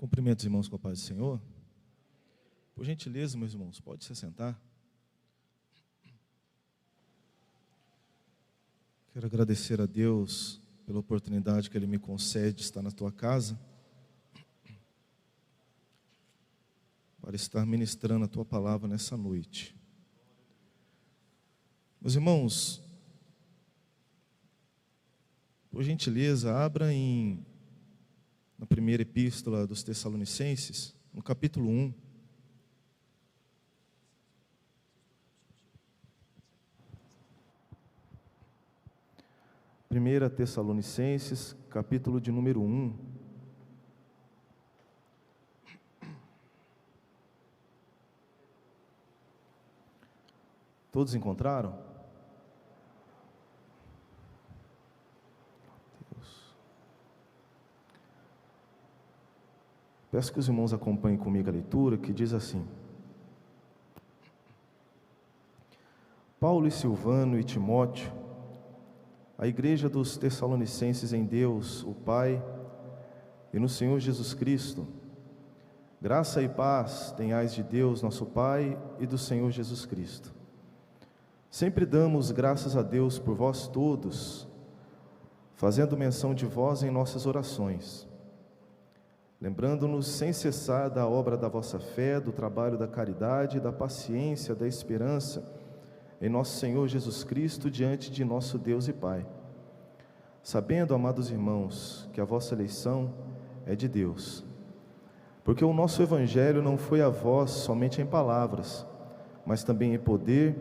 Cumprimento os irmãos com a paz do Senhor. Por gentileza, meus irmãos, pode se sentar. Quero agradecer a Deus pela oportunidade que Ele me concede de estar na tua casa, para estar ministrando a tua palavra nessa noite. Meus irmãos, por gentileza, abra na primeira epístola dos Tessalonicenses, no capítulo 1. Primeira Tessalonicenses, capítulo de número 1. Todos encontraram? Peço que os irmãos acompanhem comigo a leitura, que diz assim: Paulo e Silvano e Timóteo, a igreja dos Tessalonicenses em Deus, o Pai, e no Senhor Jesus Cristo, graça e paz tenhais de Deus, nosso Pai, e do Senhor Jesus Cristo. Sempre damos graças a Deus por vós todos, fazendo menção de vós em nossas orações, lembrando-nos sem cessar da obra da vossa fé, do trabalho da caridade, da paciência, da esperança em nosso Senhor Jesus Cristo diante de nosso Deus e Pai. Sabendo, amados irmãos, que a vossa eleição é de Deus, porque o nosso Evangelho não foi a vós somente em palavras, mas também em poder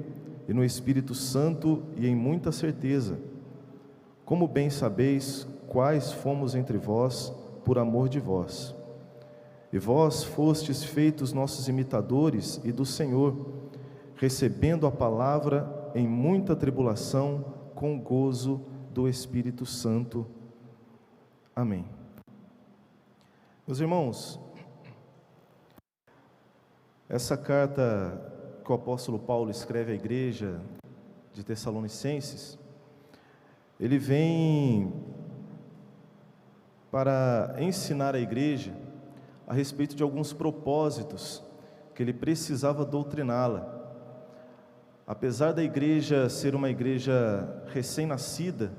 e no Espírito Santo e em muita certeza, como bem sabeis quais fomos entre vós por amor de vós. E vós fostes feitos nossos imitadores e do Senhor, recebendo a palavra em muita tribulação, com gozo do Espírito Santo. Amém. Meus irmãos, essa carta que o apóstolo Paulo escreve à igreja de Tessalonicenses, ele vem para ensinar a igreja a respeito de alguns propósitos que ele precisava doutriná-la. Apesar da igreja ser uma igreja recém-nascida,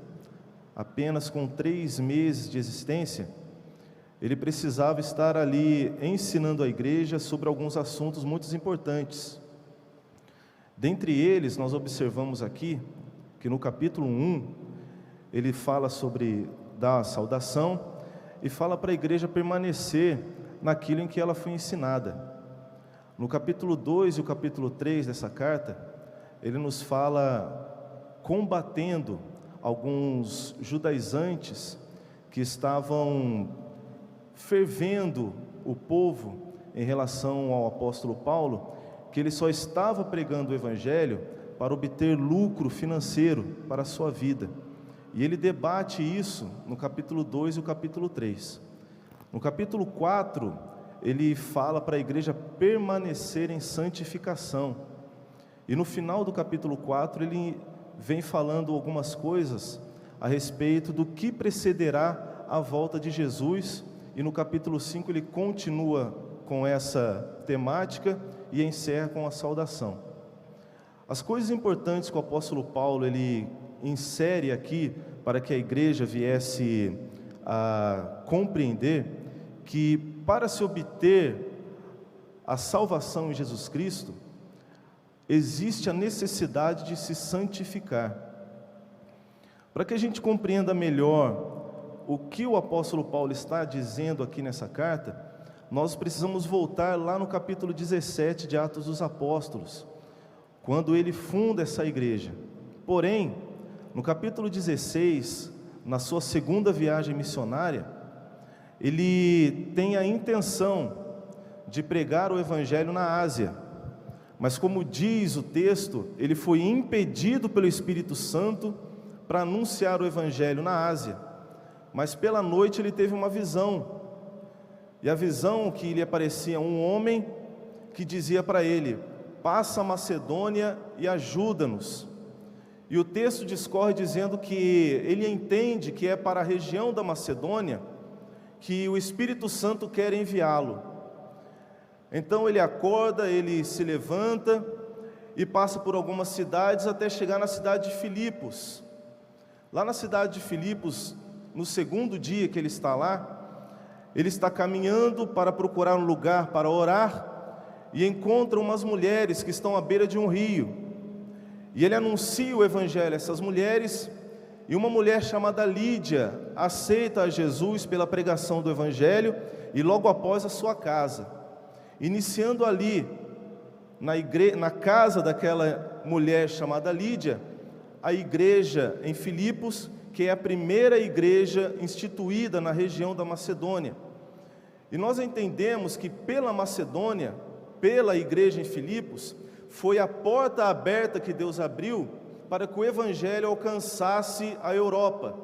apenas com 3 meses de existência, ele precisava estar ali ensinando a igreja sobre alguns assuntos muito importantes. Dentre eles, nós observamos aqui que no capítulo 1, ele fala sobre dar a saudação e fala para a igreja permanecer naquilo em que ela foi ensinada. No capítulo 2 e o capítulo 3 dessa carta, ele nos fala combatendo alguns judaizantes que estavam fervendo o povo em relação ao apóstolo Paulo, que ele só estava pregando o Evangelho para obter lucro financeiro para a sua vida. E ele debate isso no capítulo 2 e o capítulo 3. No capítulo 4, ele fala para a igreja permanecer em santificação. E no final do capítulo 4, ele vem falando algumas coisas a respeito do que precederá a volta de Jesus. E no capítulo 5 ele continua com essa temática e encerra com a saudação. As coisas importantes que o apóstolo Paulo ele insere aqui para que a igreja viesse a compreender que para se obter a salvação em Jesus Cristo, existe a necessidade de se santificar. Para que a gente compreenda melhor o que o apóstolo Paulo está dizendo aqui nessa carta, nós precisamos voltar lá no capítulo 17 de Atos dos Apóstolos, quando ele funda essa igreja. Porém, no capítulo 16, na sua segunda viagem missionária, ele tem a intenção de pregar o Evangelho na Ásia, mas como diz o texto, ele foi impedido pelo Espírito Santo para anunciar o Evangelho na Ásia. Mas pela noite ele teve uma visão, e a visão que lhe aparecia um homem que dizia para ele: passa a Macedônia e ajuda-nos. E o texto discorre dizendo que ele entende que é para a região da Macedônia que o Espírito Santo quer enviá-lo. Então ele acorda, ele se levanta e passa por algumas cidades até chegar na cidade de Filipos. Lá na cidade de Filipos, no segundo dia que ele está lá, ele está caminhando para procurar um lugar para orar e encontra umas mulheres que estão à beira de um rio. E ele anuncia o evangelho a essas mulheres, e uma mulher chamada Lídia aceita a Jesus pela pregação do evangelho e logo após a sua casa. Iniciando ali, na casa daquela mulher chamada Lídia, a igreja em Filipos, que é a primeira igreja instituída na região da Macedônia. E nós entendemos que pela Macedônia, pela igreja em Filipos, foi a porta aberta que Deus abriu para que o evangelho alcançasse a Europa.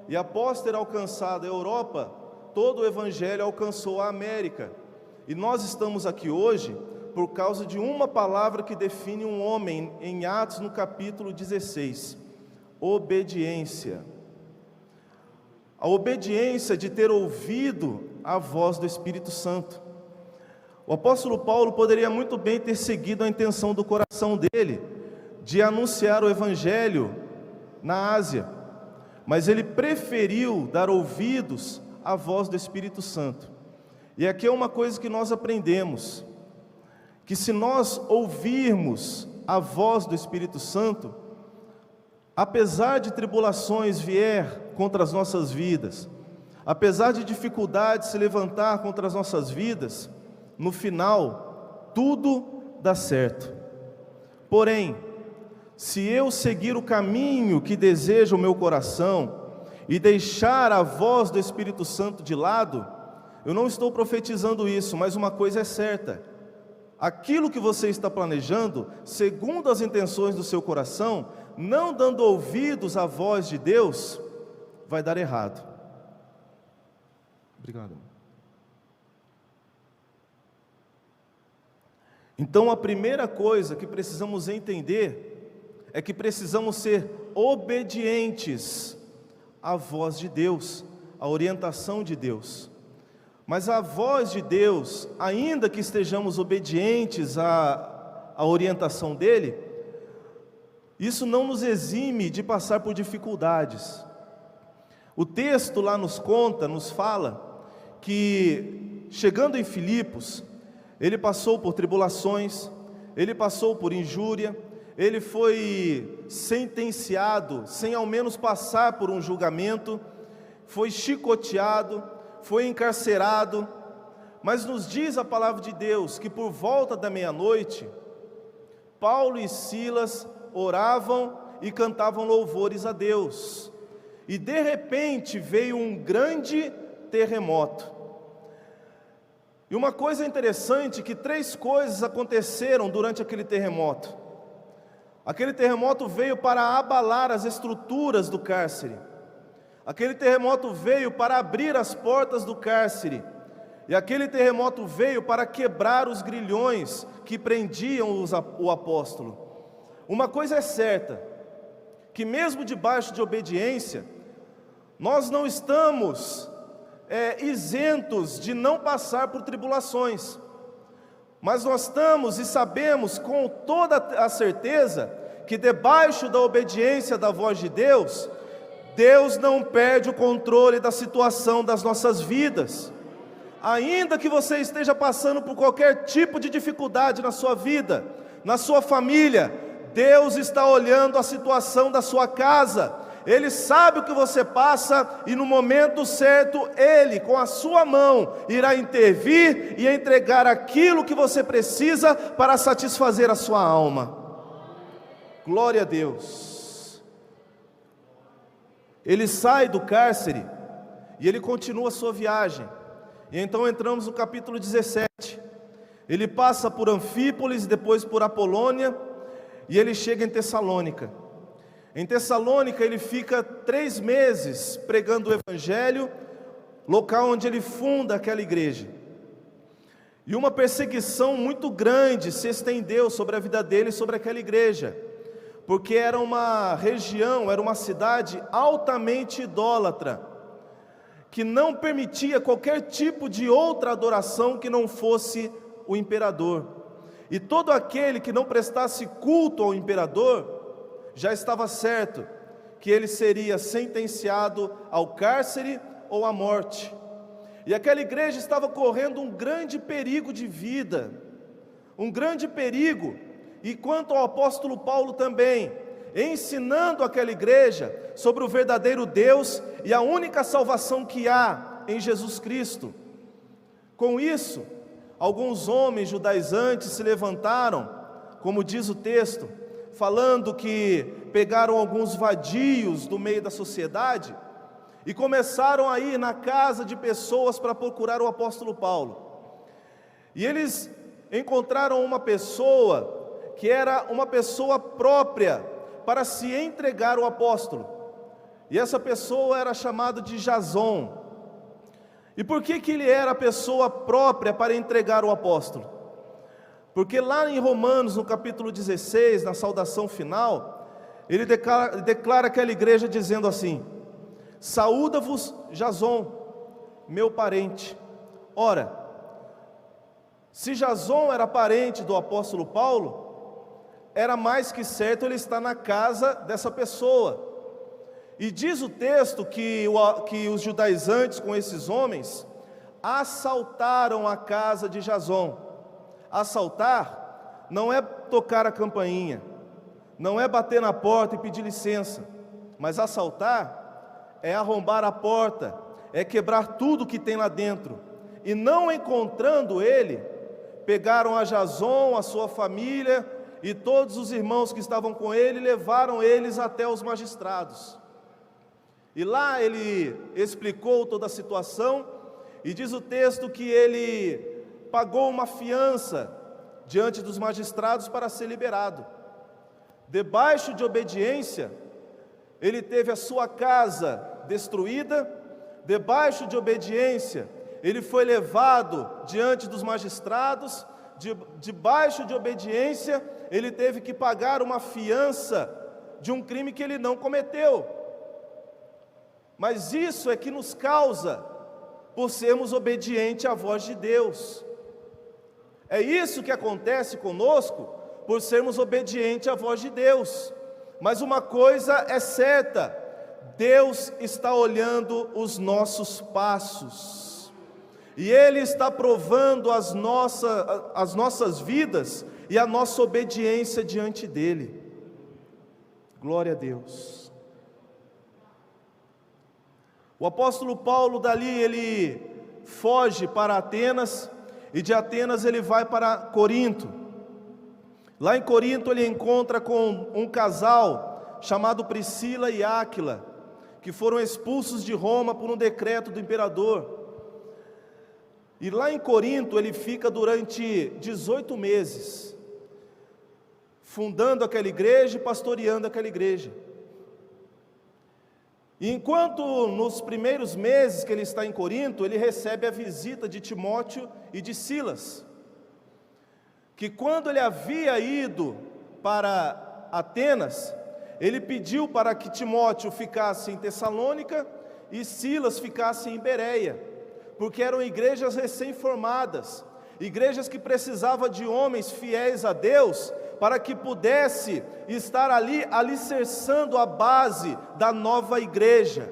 E após ter alcançado a Europa, todo o evangelho alcançou a América. E nós estamos aqui hoje por causa de uma palavra que define um homem em Atos no capítulo 16: obediência. A obediência de ter ouvido a voz do Espírito Santo. O apóstolo Paulo poderia muito bem ter seguido a intenção do coração dele, de anunciar o evangelho na Ásia, mas ele preferiu dar ouvidos à voz do Espírito Santo. E aqui é uma coisa que nós aprendemos, que se nós ouvirmos a voz do Espírito Santo, apesar de tribulações vier contra as nossas vidas, apesar de dificuldades se levantar contra as nossas vidas, no final, tudo dá certo. Porém, se eu seguir o caminho que deseja o meu coração e deixar a voz do Espírito Santo de lado, eu não estou profetizando isso, mas uma coisa é certa: aquilo que você está planejando, segundo as intenções do seu coração, não dando ouvidos à voz de Deus, vai dar errado. Obrigado. Então a primeira coisa que precisamos entender é que precisamos ser obedientes à voz de Deus, à orientação de Deus. Mas a voz de Deus, ainda que estejamos obedientes à orientação dEle, isso não nos exime de passar por dificuldades. O texto lá nos conta, nos fala, que chegando em Filipos, ele passou por tribulações, ele passou por injúria, ele foi sentenciado, sem ao menos passar por um julgamento, foi chicoteado, foi encarcerado, mas nos diz a palavra de Deus que por volta da meia-noite, Paulo e Silas oravam e cantavam louvores a Deus, e de repente veio um grande terremoto. E uma coisa interessante, que 3 coisas aconteceram durante aquele terremoto. Aquele terremoto veio para abalar as estruturas do cárcere. Aquele terremoto veio para abrir as portas do cárcere. E aquele terremoto veio para quebrar os grilhões que prendiam o apóstolo. Uma coisa é certa, que mesmo debaixo de obediência, nós não estamos isentos de não passar por tribulações. Mas nós estamos e sabemos com toda a certeza que debaixo da obediência da voz de Deus, Deus não perde o controle da situação das nossas vidas. Ainda que você esteja passando por qualquer tipo de dificuldade na sua vida, na sua família, Deus está olhando a situação da sua casa. Ele sabe o que você passa e no momento certo, Ele, com a sua mão, irá intervir e entregar aquilo que você precisa para satisfazer a sua alma. Glória a Deus. Ele sai do cárcere e ele continua a sua viagem. E então entramos no capítulo 17. Ele passa por Anfípolis, depois por Apolônia, e ele chega em Tessalônica. Em Tessalônica ele fica 3 meses pregando o Evangelho, local onde ele funda aquela igreja. E uma perseguição muito grande se estendeu sobre a vida dele e sobre aquela igreja, porque era uma região, era uma cidade altamente idólatra, que não permitia qualquer tipo de outra adoração que não fosse o imperador. E todo aquele que não prestasse culto ao imperador, já estava certo que ele seria sentenciado ao cárcere ou à morte. E aquela igreja estava correndo um grande perigo de vida, um grande perigo. E quanto ao apóstolo Paulo também, ensinando aquela igreja sobre o verdadeiro Deus e a única salvação que há em Jesus Cristo. Com isso, alguns homens judaizantes se levantaram, como diz o texto, falando que pegaram alguns vadios do meio da sociedade e começaram a ir na casa de pessoas para procurar o apóstolo Paulo. E eles encontraram uma pessoa que era uma pessoa própria para se entregar ao apóstolo. E essa pessoa era chamada de Jason. E por que ele era a pessoa própria para entregar o apóstolo? Porque lá em Romanos, no capítulo 16, na saudação final, ele declara aquela igreja dizendo assim: saúda-vos Jason, meu parente. Ora, se Jason era parente do apóstolo Paulo, era mais que certo ele estar na casa dessa pessoa. E diz o texto que os judaizantes com esses homens assaltaram a casa de Jason. Assaltar não é tocar a campainha, não é bater na porta e pedir licença, mas assaltar é arrombar a porta, é quebrar tudo que tem lá dentro. E não encontrando ele, pegaram a Jason, a sua família e todos os irmãos que estavam com ele, levaram eles até os magistrados. E lá ele explicou toda a situação, e diz o texto que ele pagou uma fiança diante dos magistrados para ser liberado. Debaixo de obediência, ele teve a sua casa destruída. Debaixo de obediência, ele foi levado diante dos magistrados. Debaixo de obediência, ele teve que pagar uma fiança de um crime que ele não cometeu. Mas isso é que nos causa por sermos obedientes à voz de Deus. É isso que acontece conosco por sermos obedientes à voz de Deus. Mas uma coisa é certa: Deus está olhando os nossos passos, e Ele está provando as nossas vidas e a nossa obediência diante dEle. Glória a Deus. O apóstolo Paulo dali, ele foge para Atenas, e de Atenas ele vai para Corinto. Lá em Corinto ele encontra com um casal chamado Priscila e Áquila, que foram expulsos de Roma por um decreto do imperador. E lá em Corinto ele fica durante 18 meses, fundando aquela igreja e pastoreando aquela igreja. E enquanto nos primeiros meses que ele está em Corinto, ele recebe a visita de Timóteo e de Silas, que quando ele havia ido para Atenas, ele pediu para que Timóteo ficasse em Tessalônica e Silas ficasse em Bereia, porque eram igrejas recém-formadas, igrejas que precisavam de homens fiéis a Deus, para que pudesse estar ali alicerçando a base da nova igreja.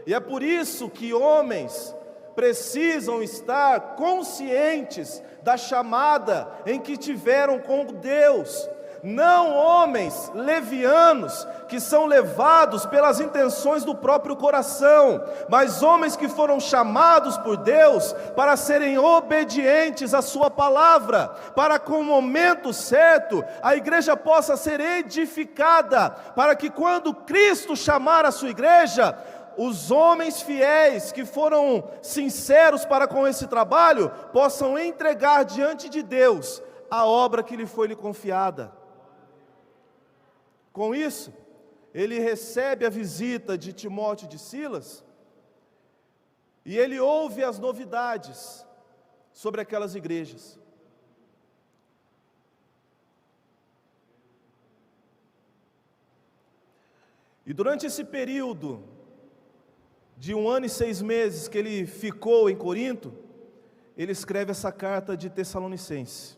E é por isso que homens precisam estar conscientes da chamada em que tiveram com Deus. Não homens levianos que são levados pelas intenções do próprio coração, mas homens que foram chamados por Deus para serem obedientes à sua palavra, para com o momento certo a igreja possa ser edificada, para que quando Cristo chamar a sua igreja, os homens fiéis que foram sinceros para com esse trabalho possam entregar diante de Deus a obra que lhe foi confiada. Com isso, ele recebe a visita de Timóteo e de Silas, e ele ouve as novidades sobre aquelas igrejas. E durante esse período de 1 ano e 6 meses que ele ficou em Corinto, ele escreve essa carta de Tessalonicenses.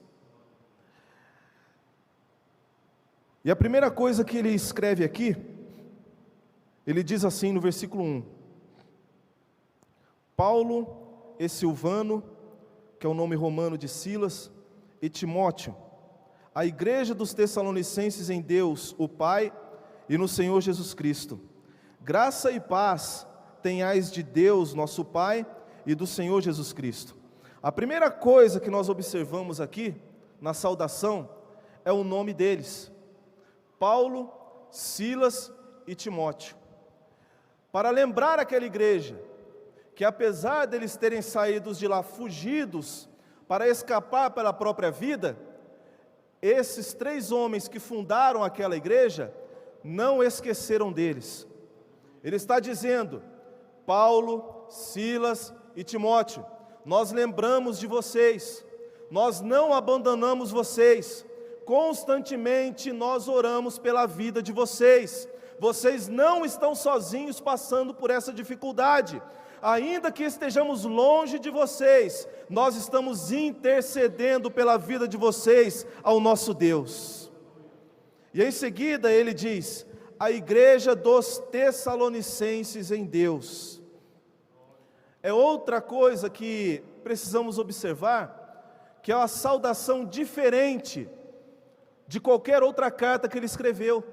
E a primeira coisa que ele escreve aqui, ele diz assim no versículo 1: Paulo e Silvano, que é o nome romano de Silas, e Timóteo, a igreja dos Tessalonicenses em Deus, o Pai, e no Senhor Jesus Cristo. Graça e paz tenhais de Deus, nosso Pai, e do Senhor Jesus Cristo. A primeira coisa que nós observamos aqui, na saudação, é o nome deles: Paulo, Silas e Timóteo. Para lembrar aquela igreja, que apesar deles terem saído de lá fugidos, para escapar pela própria vida, esses 3 homens que fundaram aquela igreja, não esqueceram deles. Ele está dizendo: Paulo, Silas e Timóteo, nós lembramos de vocês, nós não abandonamos vocês, constantemente nós oramos pela vida de vocês, vocês não estão sozinhos passando por essa dificuldade, ainda que estejamos longe de vocês, nós estamos intercedendo pela vida de vocês ao nosso Deus. E em seguida ele diz: a igreja dos Tessalonicenses em Deus. É outra coisa que precisamos observar, que é uma saudação diferente de qualquer outra carta que ele escreveu,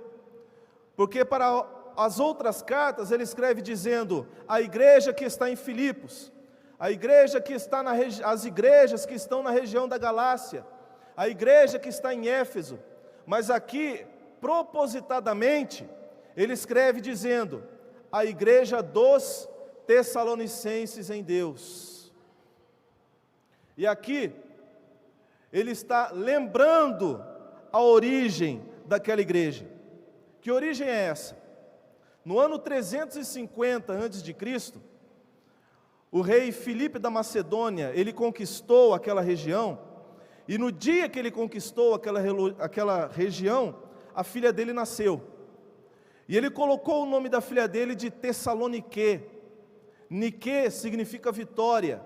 porque para as outras cartas ele escreve dizendo: a igreja que está em Filipos, a igreja que está as igrejas que estão na região da Galácia, a igreja que está em Éfeso, mas aqui, propositadamente, ele escreve dizendo: a igreja dos Tessalonicenses em Deus. E aqui, ele está lembrando a origem daquela igreja. Que origem é essa? No ano 350 a.C., o rei Filipe da Macedônia, ele conquistou aquela região, e no dia que ele conquistou aquela região, a filha dele nasceu. E ele colocou o nome da filha dele de Tessalonique. Nique significa vitória.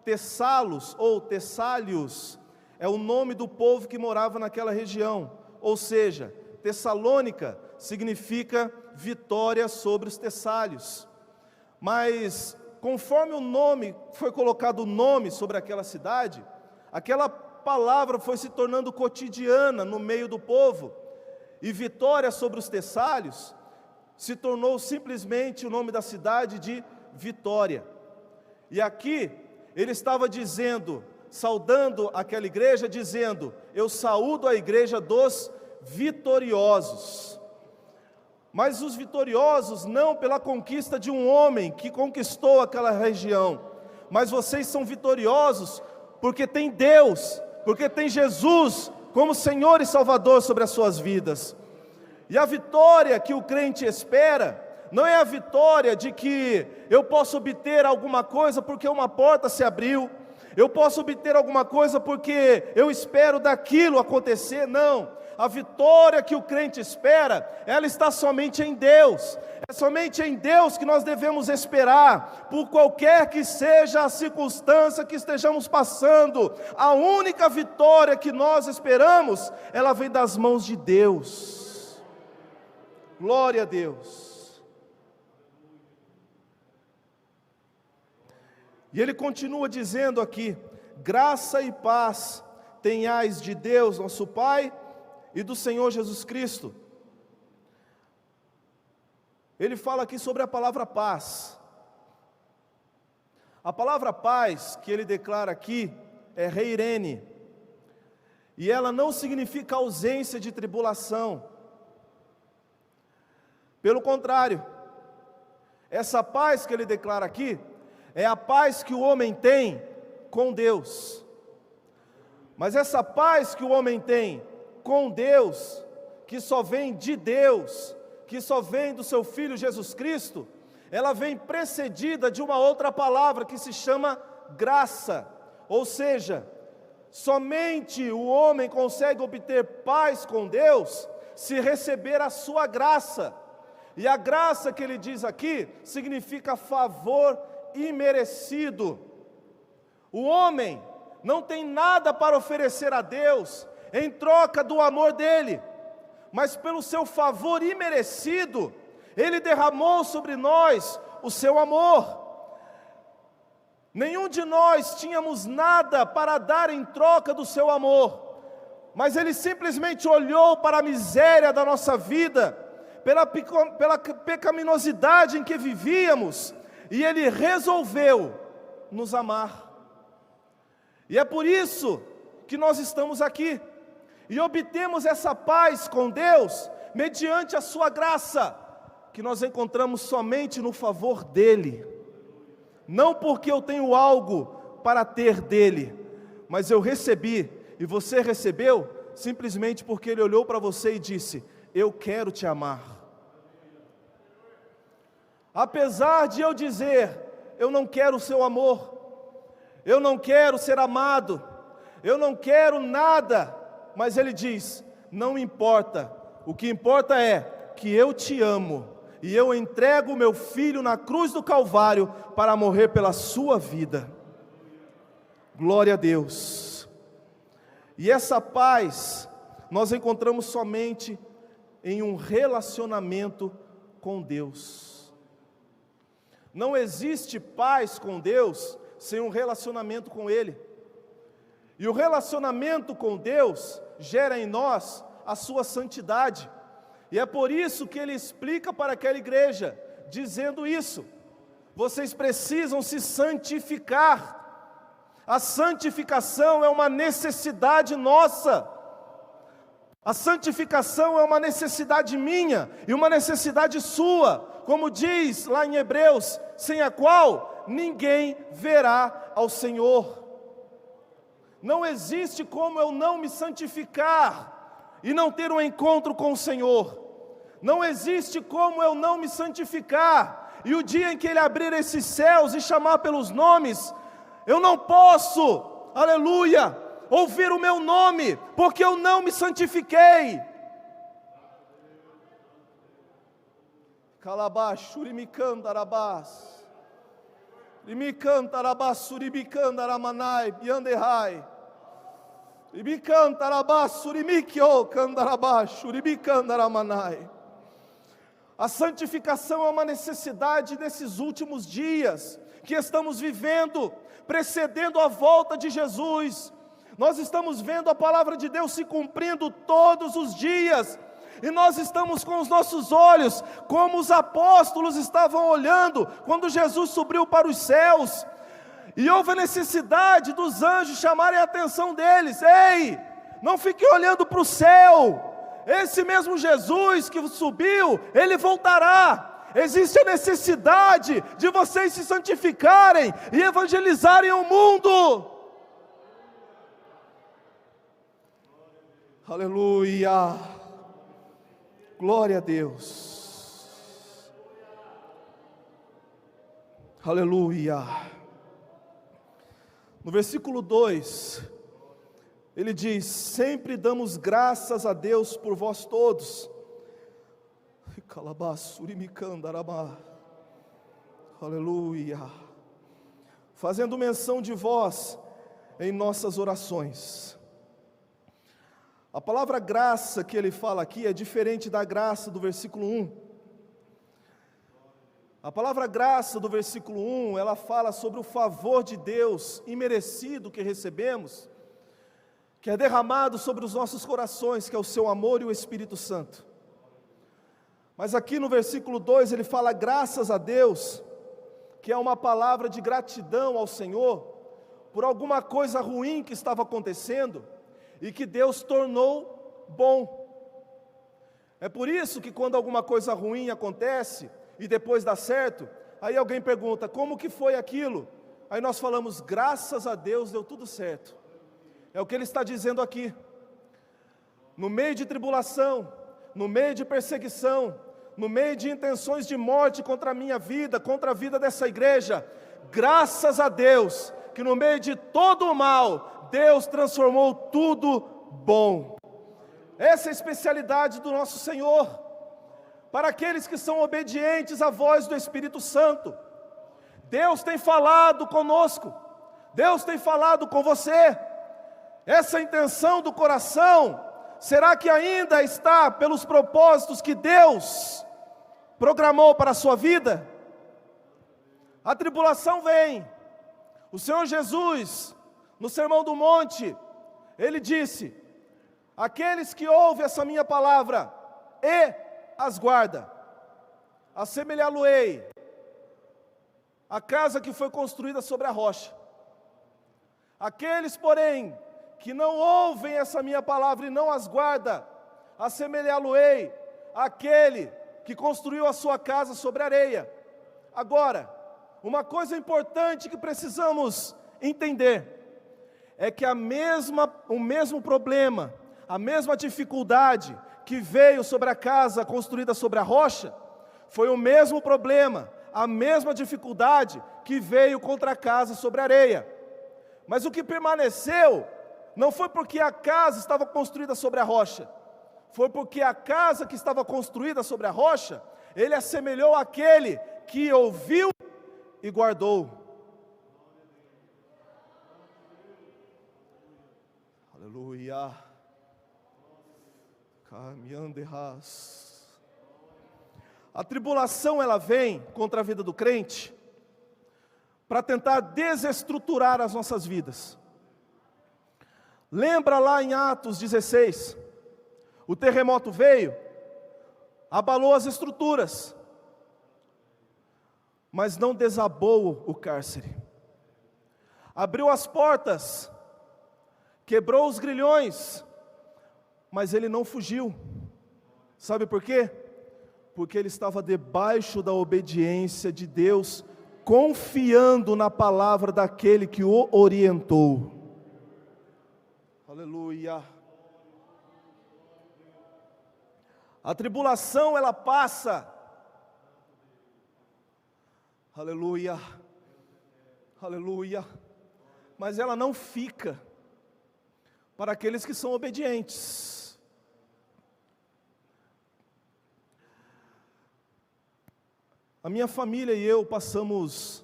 Tessalos ou Tessálios é o nome do povo que morava naquela região. Ou seja, Tessalônica significa vitória sobre os tessálios. Mas conforme o nome, foi colocado o nome sobre aquela cidade, aquela palavra foi se tornando cotidiana no meio do povo, e vitória sobre os tessálios se tornou simplesmente o nome da cidade de Vitória. E aqui ele estava dizendo, saudando aquela igreja, dizendo: eu saúdo a igreja dos vitoriosos. Mas os vitoriosos não pela conquista de um homem que conquistou aquela região, mas vocês são vitoriosos porque tem Deus, porque tem Jesus como Senhor e Salvador sobre as suas vidas. E a vitória que o crente espera não é a vitória de que eu posso obter alguma coisa porque uma porta se abriu, eu posso obter alguma coisa porque eu espero daquilo acontecer. Não, a vitória que o crente espera, ela está somente em Deus. É somente em Deus que nós devemos esperar, por qualquer que seja a circunstância que estejamos passando. A única vitória que nós esperamos, ela vem das mãos de Deus. Glória a Deus. E ele continua dizendo aqui: graça e paz tenhais de Deus, nosso Pai, e do Senhor Jesus Cristo. Ele fala aqui sobre a palavra paz. A palavra paz que ele declara aqui é reirene, e ela não significa ausência de tribulação. Pelo contrário, essa paz que ele declara aqui é a paz que o homem tem com Deus. Mas essa paz que o homem tem com Deus, que só vem de Deus, que só vem do seu Filho Jesus Cristo, ela vem precedida de uma outra palavra que se chama graça. Ou seja, somente o homem consegue obter paz com Deus se receber a sua graça. E a graça que ele diz aqui significa favor imerecido. O homem não tem nada para oferecer a Deus em troca do amor dele, mas pelo seu favor imerecido, ele derramou sobre nós o seu amor. Nenhum de nós tínhamos nada para dar em troca do seu amor, mas ele simplesmente olhou para a miséria da nossa vida, pela pecaminosidade em que vivíamos, e ele resolveu nos amar. E é por isso que nós estamos aqui, e obtemos essa paz com Deus, mediante a sua graça, que nós encontramos somente no favor dEle. Não porque eu tenho algo para ter dEle, mas eu recebi, e você recebeu, simplesmente porque Ele olhou para você e disse: eu quero te amar. Apesar de eu dizer: eu não quero o seu amor, eu não quero ser amado, eu não quero nada, mas Ele diz: não importa, o que importa é que eu te amo, e eu entrego o meu filho na cruz do Calvário, para morrer pela sua vida. Glória a Deus. E essa paz, nós encontramos somente em um relacionamento com Deus. Não existe paz com Deus sem um relacionamento com Ele. E o relacionamento com Deus gera em nós a sua santidade. E é por isso que ele explica para aquela igreja, dizendo isso: vocês precisam se santificar. A santificação é uma necessidade nossa. A santificação é uma necessidade minha e uma necessidade sua, como diz lá em Hebreus, sem a qual ninguém verá ao Senhor. Não existe como eu não me santificar e não ter um encontro com o Senhor. Não existe como eu não me santificar e o dia em que Ele abrir esses céus e chamar pelos nomes, eu não posso, aleluia, ouvir o meu nome, porque eu não me santifiquei. Calabás, Shurimicandarabás, Limicantarabás, Surimicandaраmanai, Bianderrai, Limicantarabás, Surimikio, Candarabás, Shurimicandaраmanai. A santificação é uma necessidade nesses últimos dias que estamos vivendo, precedendo a volta de Jesus. Nós estamos vendo a palavra de Deus se cumprindo todos os dias, e nós estamos com os nossos olhos, como os apóstolos estavam olhando, quando Jesus subiu para os céus, e houve a necessidade dos anjos chamarem a atenção deles: ei, não fiquem olhando para o céu, esse mesmo Jesus que subiu, Ele voltará. Existe a necessidade de vocês se santificarem e evangelizarem o mundo. Aleluia, glória a Deus, aleluia. No versículo 2, ele diz: sempre damos graças a Deus por vós todos, aleluia, fazendo menção de vós em nossas orações. A palavra graça que ele fala aqui é diferente da graça do versículo 1. A palavra graça do versículo 1, ela fala sobre o favor de Deus imerecido que recebemos, que é derramado sobre os nossos corações, que é o seu amor e o Espírito Santo. Mas aqui no versículo 2 ele fala graças a Deus, que é uma palavra de gratidão ao Senhor, por alguma coisa ruim que estava acontecendo, e que Deus tornou bom. É por isso que quando alguma coisa ruim acontece, e depois dá certo, aí alguém pergunta: como que foi aquilo? Aí nós falamos: graças a Deus deu tudo certo. É o que ele está dizendo aqui. No meio de tribulação, no meio de perseguição, no meio de intenções de morte contra a minha vida, contra a vida dessa igreja, graças a Deus, que no meio de todo o mal, Deus transformou tudo bom. Essa é a especialidade do nosso Senhor. para aqueles que são obedientes à voz do Espírito Santo. Deus tem falado conosco, Deus tem falado com você. Essa intenção do coração, será que ainda está pelos propósitos que Deus programou para a sua vida? A tribulação vem. O Senhor Jesus, no Sermão do Monte, Ele disse: aqueles que ouvem essa minha palavra e as guarda, assemelhá-lo-ei a casa que foi construída sobre a rocha. Aqueles, porém, que não ouvem essa minha palavra e não as guarda, assemelhá-lo-ei àquele que construiu a sua casa sobre a areia. Agora, uma coisa importante que precisamos entender é que o mesmo problema, a mesma dificuldade que veio sobre a casa construída sobre a rocha, foi o mesmo problema, a mesma dificuldade que veio contra a casa sobre a areia. Mas o que permaneceu não foi porque a casa estava construída sobre a rocha, foi porque a casa que estava construída sobre a rocha, ele assemelhou àquele que ouviu e guardou. Aleluia. Caminhanderras. A tribulação, ela vem contra a vida do crente para tentar desestruturar as nossas vidas. Lembra lá em Atos 16, o terremoto veio, abalou as estruturas, mas não desabou o cárcere. Abriu as portas, quebrou os grilhões, mas ele não fugiu. Sabe por quê? Porque ele estava debaixo da obediência de Deus, confiando na palavra daquele que o orientou. Aleluia. A tribulação, ela passa. Aleluia. Aleluia. Mas ela não fica para aqueles que são obedientes. A minha família e eu passamos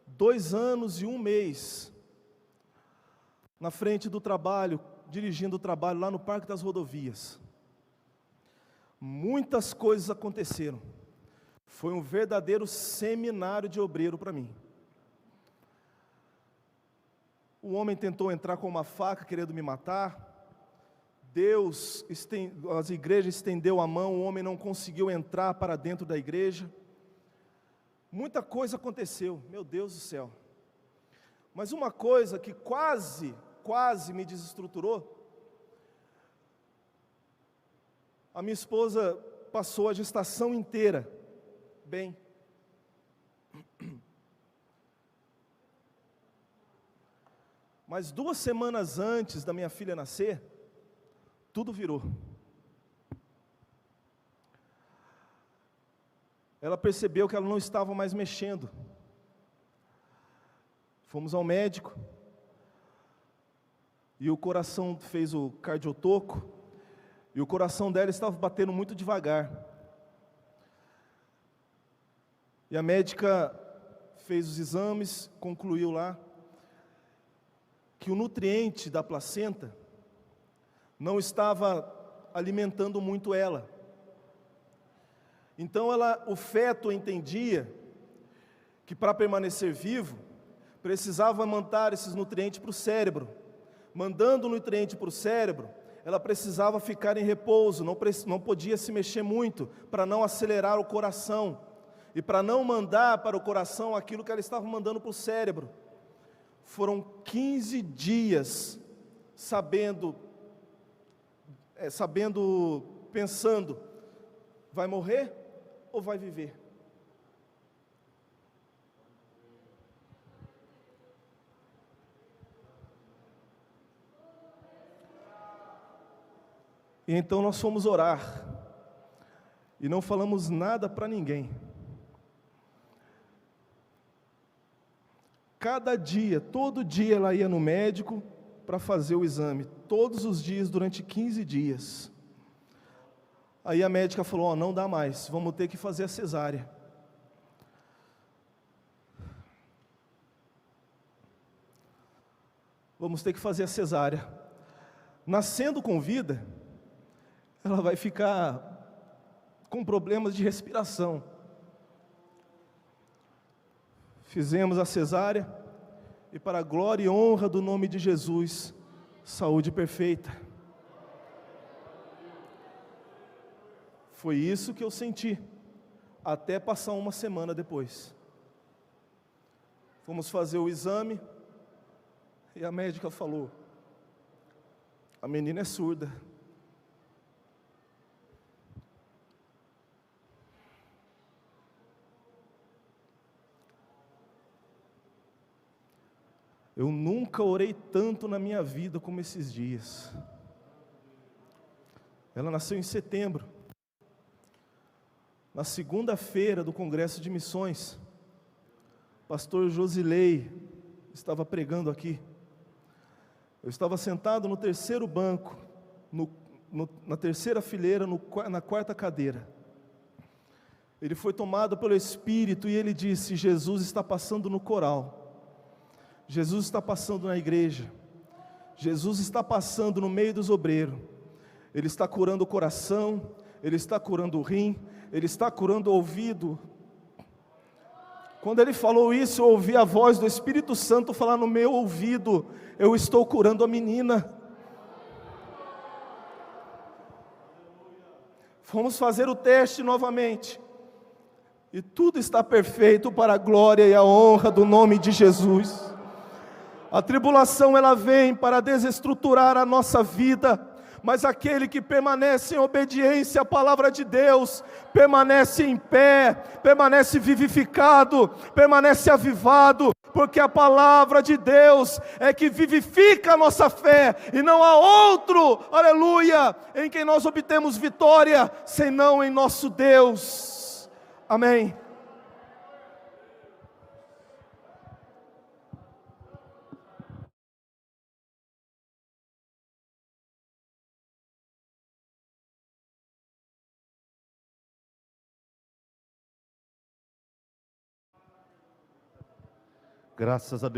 2 anos e 1 mês na frente do trabalho, dirigindo o trabalho lá no Parque das Rodovias. Muitas coisas aconteceram. Foi um verdadeiro seminário de obreiro para mim. O homem tentou entrar com uma faca querendo me matar. As igrejas estendeu a mão, o homem não conseguiu entrar para dentro da igreja. Muita coisa aconteceu, meu Deus do céu. Mas uma coisa que quase me desestruturou, a minha esposa passou a gestação inteira bem. Mas 2 semanas antes da minha filha nascer, tudo virou. Ela percebeu que ela não estava mais mexendo. Fomos ao médico, e o coração fez o cardiotoco, e o coração dela estava batendo muito devagar. E a médica fez os exames, concluiu lá, que o nutriente da placenta não estava alimentando muito ela. Então o feto entendia que para permanecer vivo, precisava mandar esses nutrientes para o cérebro. Mandando o nutriente para o cérebro, ela precisava ficar em repouso, não podia se mexer muito, para não acelerar o coração, e para não mandar para o coração aquilo que ela estava mandando para o cérebro. Foram 15 dias pensando, vai morrer ou vai viver? E então nós fomos orar, e não falamos nada para ninguém. Cada dia, todo dia ela ia no médico para fazer o exame, todos os dias durante 15 dias. Aí a médica falou: não dá mais, vamos ter que fazer a cesárea. Vamos ter que fazer a cesárea. Nascendo com vida, ela vai ficar com problemas de respiração. Fizemos a cesárea, e para a glória e honra do nome de Jesus, saúde perfeita. Foi isso que eu senti, até passar uma semana depois. Fomos fazer o exame, e a médica falou: a menina é surda. Eu nunca orei tanto na minha vida como esses dias. Ela nasceu em setembro. Na segunda-feira do Congresso de Missões, pastor Josilei estava pregando aqui. Eu estava sentado no terceiro banco, na terceira fileira, na quarta cadeira. Ele foi tomado pelo Espírito e ele disse: Jesus está passando no coral. Jesus está passando na igreja. Jesus está passando no meio dos obreiros. Ele está curando o coração, Ele está curando o rim, Ele está curando o ouvido. Quando ele falou isso, eu ouvi a voz do Espírito Santo falar no meu ouvido: eu estou curando a menina. Fomos fazer o teste novamente, e tudo está perfeito para a glória e a honra do nome de Jesus. A tribulação ela vem para desestruturar a nossa vida, mas aquele que permanece em obediência à palavra de Deus, permanece em pé, permanece vivificado, permanece avivado, porque a palavra de Deus é que vivifica a nossa fé, e não há outro, aleluia, em quem nós obtemos vitória, senão em nosso Deus. Amém. Graças a Deus.